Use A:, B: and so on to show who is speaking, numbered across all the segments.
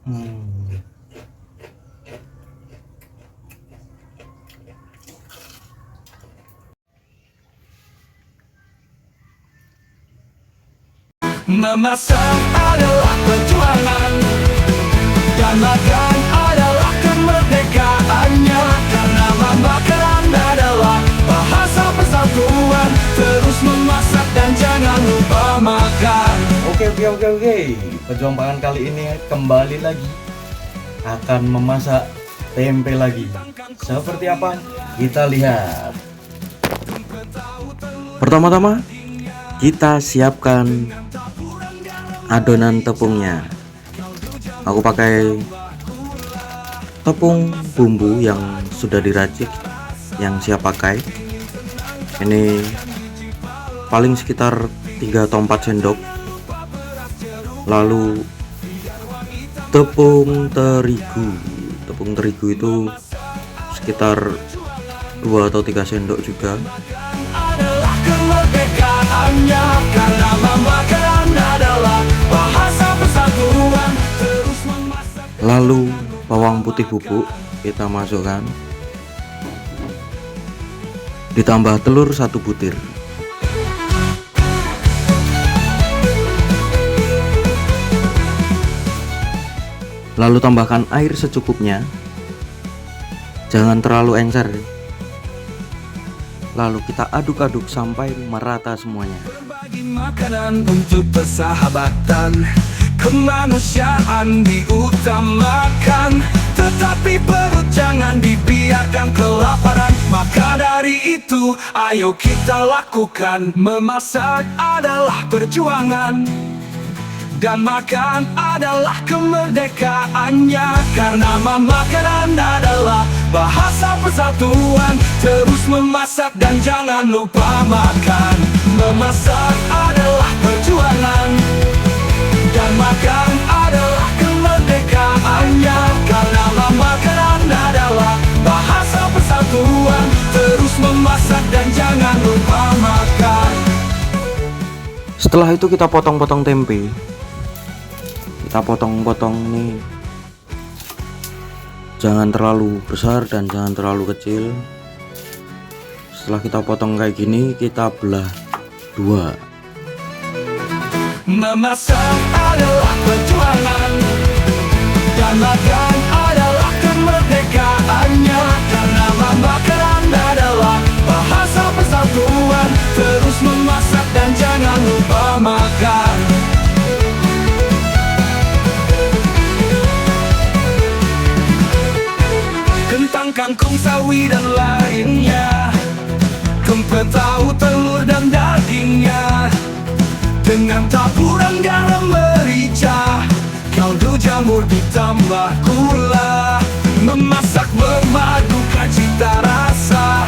A: Hmm.
B: Memasak adalah perjuangan dan makan adalah kemerdekaannya. Karena makanan adalah bahasa persatuan. Terus memasak dan jangan lupa makan.
A: Oke. Pejuang pangan kali ini kembali lagi akan memasak tempe lagi. Seperti apa? Kita lihat. Pertama-tama kita siapkan adonan tepungnya. Aku pakai tepung bumbu yang sudah diracik, yang siap pakai. Ini paling sekitar 3 atau 4 sendok. Lalu tepung terigu itu sekitar 2 atau 3 sendok juga.
B: Adalah kemerdekaannya. Karena makanan adalah bahasa persatuan. Terus memasak.
A: Lalu bawang putih bubuk kita masukkan, ditambah telur 1 butir. Lalu tambahkan air secukupnya, jangan terlalu encer. Lalu kita aduk-aduk sampai merata semuanya.
B: Berbagi makanan untuk persahabatan, kemanusiaan diutamakan. Tetapi perut jangan dibiarkan kelaparan. Maka dari itu ayo kita lakukan. Memasak adalah perjuangan dan makan adalah kemerdekaannya. Karena makanan adalah bahasa persatuan. Terus memasak dan jangan lupa makan. Memasak adalah perjuangan dan makan adalah kemerdekaannya. Karena makanan adalah bahasa persatuan. Terus memasak dan jangan lupa makan.
A: Setelah itu kita potong-potong tempe. Kita potong-potong nih, jangan terlalu besar dan jangan terlalu kecil. Setelah kita potong kayak gini, kita belah 2.
B: Memasak adalah perjuangan dan makan adalah kemerdekaannya. Karena makanan adalah bahasa persatuan. Terus memasak dan jangan lupa makan. Kentang, kangkung, sawi dan lainnya, kempen, tahu, telur dan dagingnya, dengan taburan garam merica, kaldu jamur ditambah gula. Memasak memadukan cita rasa.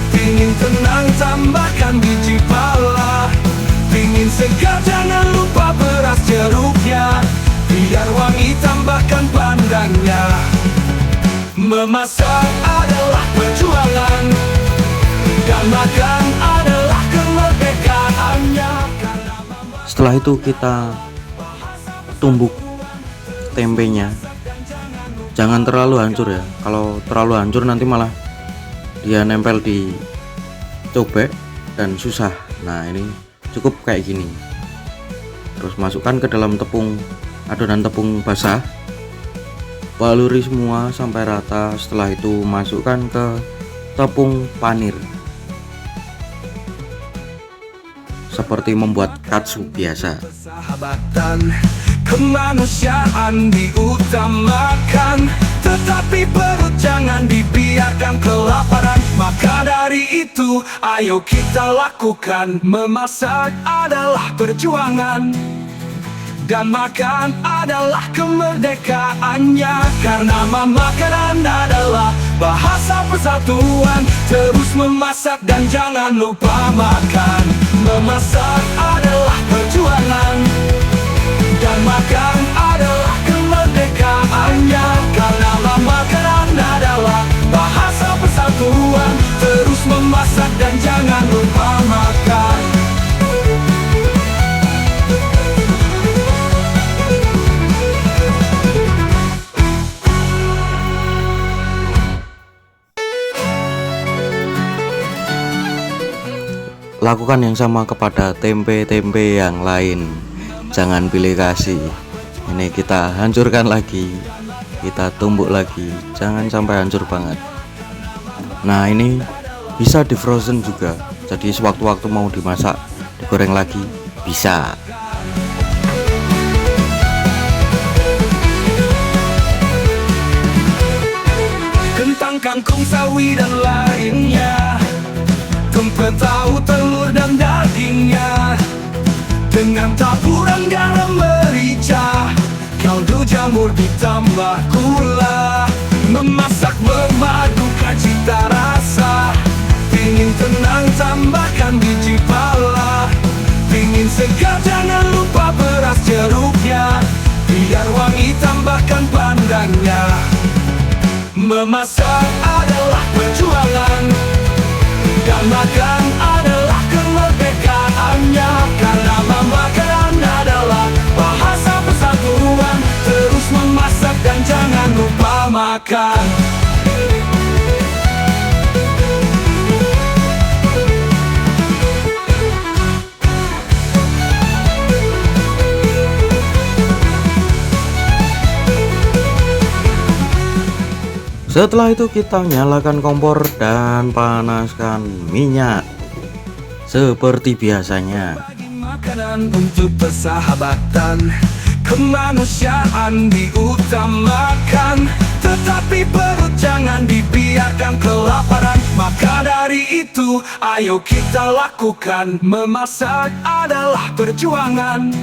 B: Pingin tenang tambahkan biji pala. Pingin segar jangan lupa beras jeruknya. Biar wangi tambahkan pandangnya. Memasak adalah perjuangan dan makan adalah kemerdekaannya.
A: Setelah itu kita tumbuk tempenya. Jangan terlalu hancur ya. Kalau terlalu hancur nanti malah dia nempel di cobek dan susah. Nah, ini cukup kayak gini. Terus masukkan ke dalam adonan tepung basah. Baluri semua sampai rata. Setelah itu masukkan ke tepung panir, seperti membuat katsu biasa.
B: Persahabatan, kemanusiaan diutamakan. Tetapi perut jangan dibiarkan kelaparan. Maka dari itu ayo kita lakukan. Memasak adalah perjuangan dan makan adalah kemerdekaannya. Karena makanan adalah bahasa persatuan. Terus memasak dan jangan lupa makan. Memasak adalah perjuangan dan makan adalah kemerdekaannya. Karena makanan adalah bahasa persatuan. Terus memasak dan jangan lupa makan.
A: lakukan yang sama kepada tempe-tempe yang lain. Jangan pilih kasih. Ini kita hancurkan lagi, kita tumbuk lagi, jangan sampai hancur banget. Nah, ini bisa di frozen juga, jadi sewaktu-waktu mau dimasak, digoreng lagi bisa.
B: Kentang, kangkung, sawi dan lainnya, tempe, tahu, telur dan dagingnya, dengan taburan garam merica, kaldu jamur ditambah gula. Memasak memadukan cita rasa. Pingin tenang tambahkan biji pala. Pingin segar jangan lupa beras jeruknya. Biar wangi tambahkan pandangnya. Memasak adalah perjuangan, dan makan adalah kemerdekaannya. Karena memakan adalah bahasa persatuan. Terus memasak dan jangan lupa makan.
A: Setelah itu kita nyalakan kompor dan panaskan minyak seperti biasanya.
B: Bagi makanan untuk persahabatan, kemanusiaan diutamakan. Tetapi perut jangan dibiarkan kelaparan. Maka dari itu ayo kita lakukan. Memasak adalah perjuangan,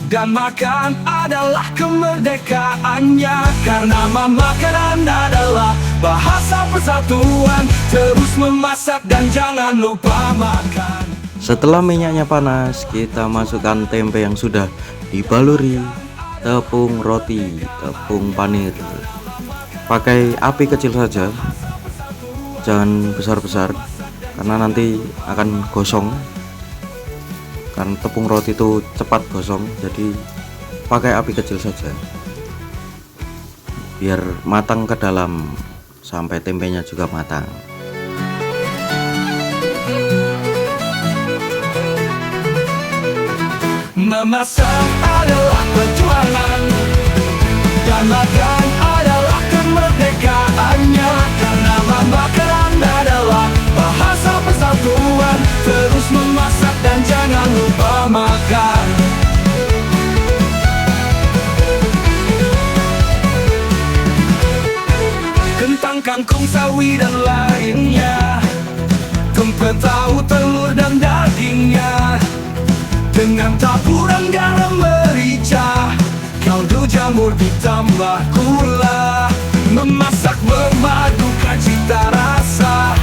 B: dan makan adalah kemerdekaannya. Karena makanan adalah bahasa persatuan. Terus memasak dan jangan lupa makan.
A: Setelah minyaknya panas, kita masukkan tempe yang sudah dibaluri tepung roti, tepung panir. Pakai api kecil saja, jangan besar-besar, karena nanti akan gosong. Karena tepung roti itu cepat gosong, jadi pakai api kecil saja biar matang ke dalam sampai tempenya juga matang.
B: Memasak adalah perjuangan, dan makan adalah kemerdekaannya. Karena makanan adalah bahasa persatuan. Terus memasak dan jangan lupa makan. Kentang, kangkung, sawi dan lainnya, tempe, tahu, telur dan dagingnya, dengan taburan garam merica, kaldu jamur ditambah gula. Memasak memadukan cita rasa.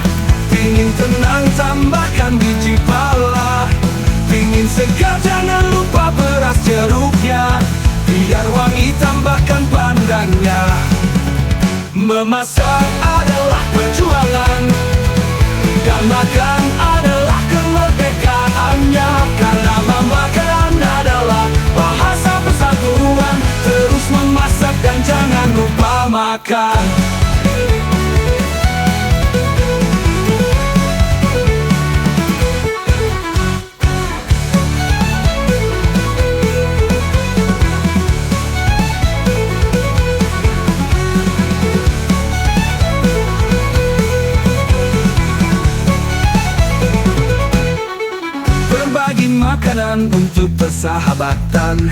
B: Pingin tenang tambahkan biji pala. Pingin segar jangan lupa beras jeruknya. Biar wangi tambahkan pandangnya. Memasak adalah perjuangan, dan makan adalah kemerdekaannya. Karena makanan adalah bahasa persatuan. Terus memasak dan jangan lupa makan. Berbagi makanan untuk persahabatan,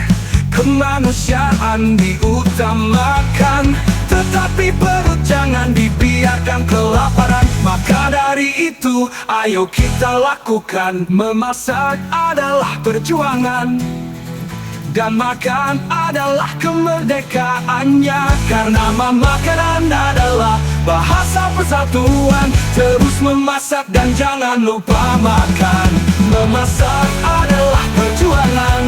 B: kemanusiaan diutamakan. Tetapi perut jangan dibiarkan kelaparan. Maka dari itu ayo kita lakukan. Memasak adalah perjuangan, dan makan adalah kemerdekaannya. Karena makanan adalah bahasa persatuan. Terus memasak dan jangan lupa makan. Memasak adalah perjuangan,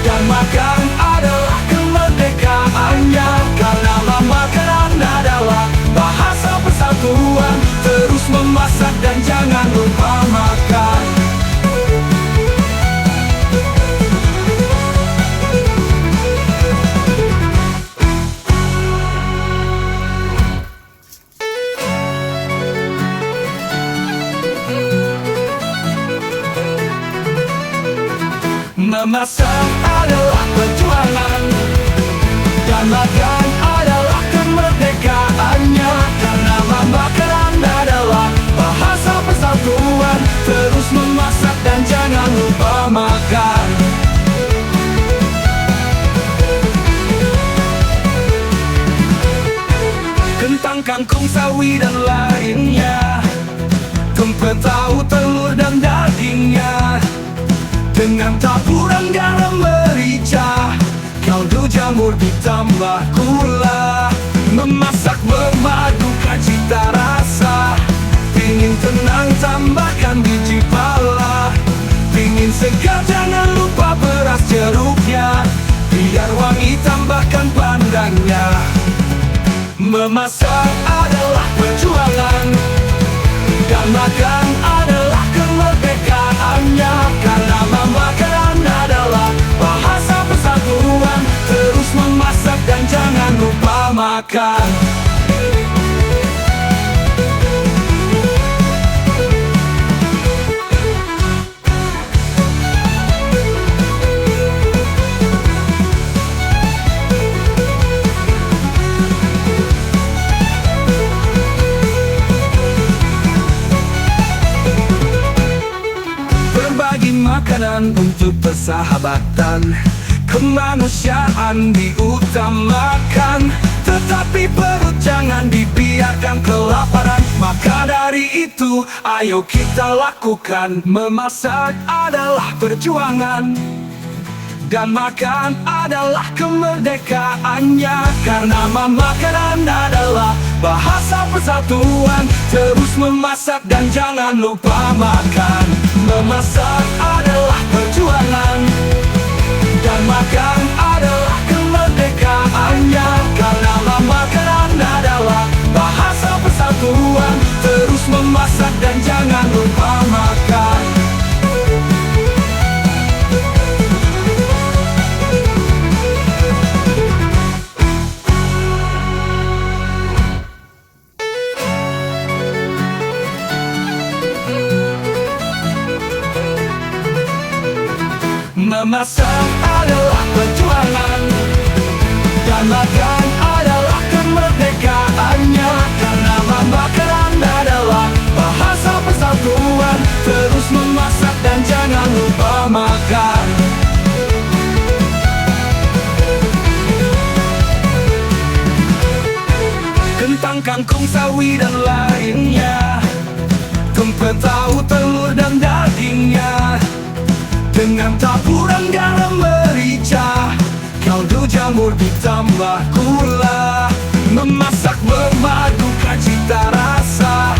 B: dan makan adalah kemerdekaannya. Karena makanan adalah bahasa persatuan. Terus memasak dan jangan lupa makan. Memasak adalah perjuangan, dan makan adalah kemerdekaannya. Karena makanan adalah bahasa persatuan. Terus memasak dan jangan lupa makan. Kentang, kangkung, sawi, dan lainnya, tumpeng, tahu, telur, dan dagingnya, dengan taburan garam merica, kaldu jamur ditambah gula. Memasak memadukan cita rasa. Pingin tenang tambahkan biji pala. Pingin segar jangan lupa beras jeruknya. Biar wangi tambahkan pandangnya. Memasak adalah perjuangan, dan makan adalah kemerdekaannya. Karena makanan adalah bahasa persatuan. Terus memasak dan jangan lupa makan. Berbagi makanan untuk persahabatan, kemanusiaan diutamakan. Tetapi perut jangan dibiarkan kelaparan. Maka dari itu ayo kita lakukan. Memasak adalah perjuangan, dan makan adalah kemerdekaannya. Karena makanan adalah bahasa persatuan. Terus memasak dan jangan lupa makan. Memasak adalah perjuangan, dan makan adalah kemerdekaannya. Karena makanan adalah bahasa persatuan. Terus memasak dan jangan lupa makan. Memasak adalah perjuangan, dan makan adalah kemerdekaannya. Karena makanan adalah bahasa persatuan. Terus memasak dan jangan lupa makan. Kentang, kangkung, sawi, dan lainnya, tumpeng, tahu, telur, dan dagingnya, dengan taburan garam merica, kaldu jamur ditambah gula. Memasak memadukan cita rasa.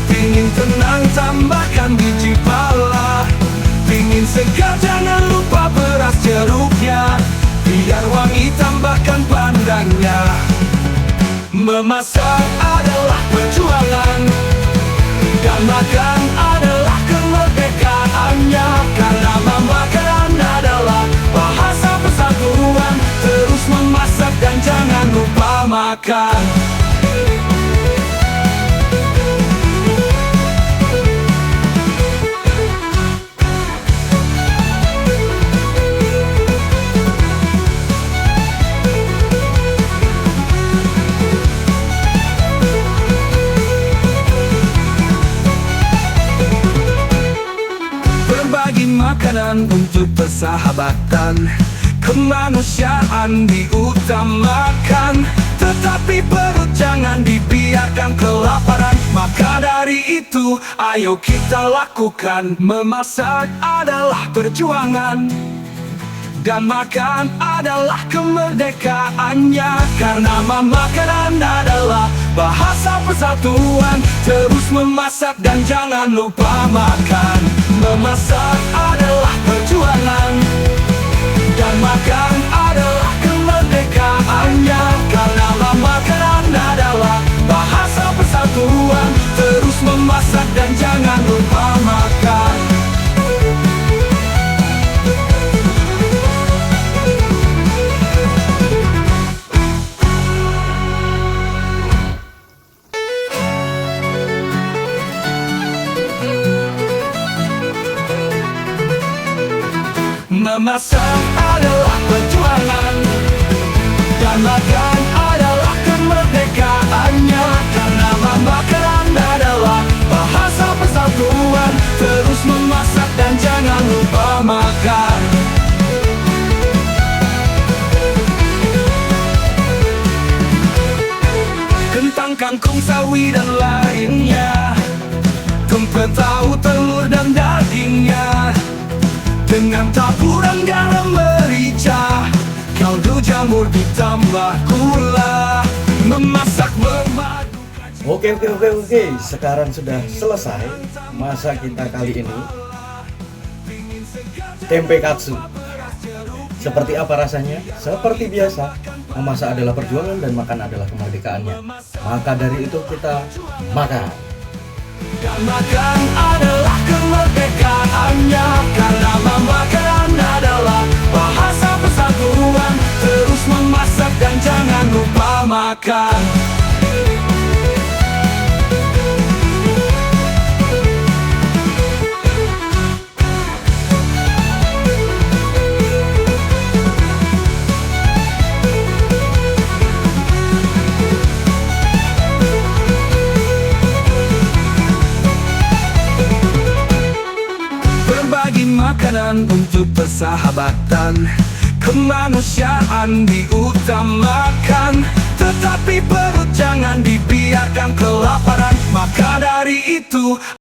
B: Pingin tenang tambahkan biji pala. Pingin segar jangan lupa beras jeruknya. Biar wangi tambahkan pandangnya. Memasak adalah perjuangan, dan makan adalah kemerdekaannya. Karena makanan adalah bahasa persatuan. Terus memasak dan jangan lupa makan. Berbagi makanan untuk persahabatan, kemanusiaan diutamakan. Tetapi perut jangan dibiarkan kelaparan. Maka dari itu ayo kita lakukan. Memasak adalah perjuangan, dan makan adalah kemerdekaannya. Karena makanan adalah bahasa persatuan. Terus memasak dan jangan lupa makan. Memasak adalah perjuangan, dan makan adalah kemerdekaannya. Karena makanan adalah bahasa persatuan. Terus memasak dan jangan lupa makan. Memasak adalah perjuangan, dan makan adalah kemerdekaannya. Karena makanan adalah bahasa persatuan. Terus memasak dan jangan lupa makan. Kentang, kangkung, sawi, dan lainnya, tumpeng, tahu, telur, dan dagingnya, dengan taburan garam merica, kaldu jamur ditambah gula. Memasak bermadu.
A: Oke, sekarang sudah selesai masak kita kali ini, tempe katsu. Seperti apa rasanya? Seperti biasa, memasak adalah perjuangan dan makan adalah kemerdekaannya. Maka dari itu kita makan.
B: Dan makan adalah kemerdekaannya. Karena makanan adalah bahasa persatuan. Terus memasak dan jangan lupa makan. Berbagi makanan untuk persahabatan, kemanusiaan diutamakan. Tetapi perut jangan dibiarkan kelaparan. Maka dari itu